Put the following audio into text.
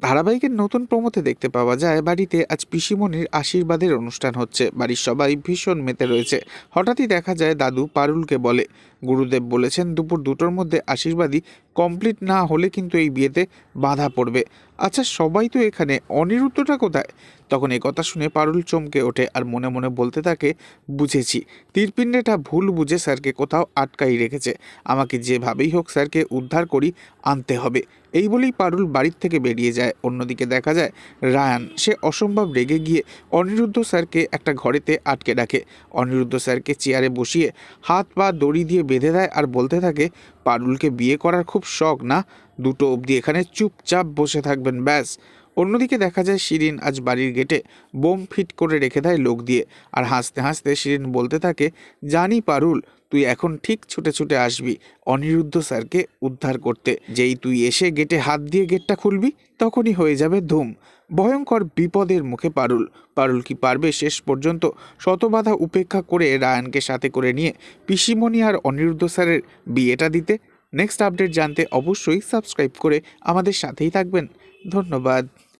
ধারাবাহিকের নতুন প্রমোতে দেখতে পাওয়া যায় বাড়িতে আজ পিসিমণির আশীর্বাদের অনুষ্ঠান হচ্ছে। বাড়ির সবাই ভীষণ মেতে রয়েছে। হঠাৎই দেখা যায় দাদু পারুলকে বলে, গুরুদেব বলেছেন দুপুর 2টোর মধ্যে আশীর্বাদই কমপ্লিট না হলে কিন্তু এই বিয়েতে বাধা পড়বে। আচ্ছা, সবাই তো এখানে, অনিরুদ্ধটা কোথায়? তখন কথা শুনে পারুল চমকে ওঠে আর মনে মনে বলতে থাকে, বুঝেছি, তীরপিণ্ডেটা ভুল বুঝে স্যারকে কোথাও আটকাই রেখেছে। আমাকে যেভাবেই হোক স্যারকে উদ্ধার করি আনতে হবে। এই বলেই পারুল বাড়ির থেকে বেরিয়ে যায়। অন্যদিকে দেখা যায় রায়ান, সে অসম্ভব রেগে গিয়ে অনিরুদ্ধ স্যারকে একটা ঘরেতে আটকে রাখে। অনিরুদ্ধ স্যারকে চেয়ারে বসিয়ে হাত পা দড়ি দিয়ে বেঁধে দেয় আর বলতে থাকে, পারুলকে বিয়ে করার খুব শখ না? 2টো অবধি এখানে চুপচাপ বসে থাকবেন, ব্যাস। অন্যদিকে দেখা যায় শিরিন আজ বাড়ির গেটে বোম ফিট করে রেখে দেয় লোক দিয়ে। আর হাসতে হাসতে শিরিন বলতে থাকে, জানি পারুল, তুই এখন ঠিক ছুটে ছুটে আসবি অনিরুদ্ধ স্যারকে উদ্ধার করতে। যেই তুই এসে গেটে হাত দিয়ে গেটটা খুলবি, তখনই হয়ে যাবে ধুম। ভয়ঙ্কর বিপদের মুখে পারুল। পারুল কি পারবে শেষ পর্যন্ত শত বাধা উপেক্ষা করে রায়ানকে সাথে করে নিয়ে পিসিমণি আর অনিরুদ্ধ স্যারের বিয়েটা দিতে? নেক্সট আপডেট জানতে অবশ্যই সাবস্ক্রাইব করে আমাদের সাথেই থাকবেন। ধন্যবাদ।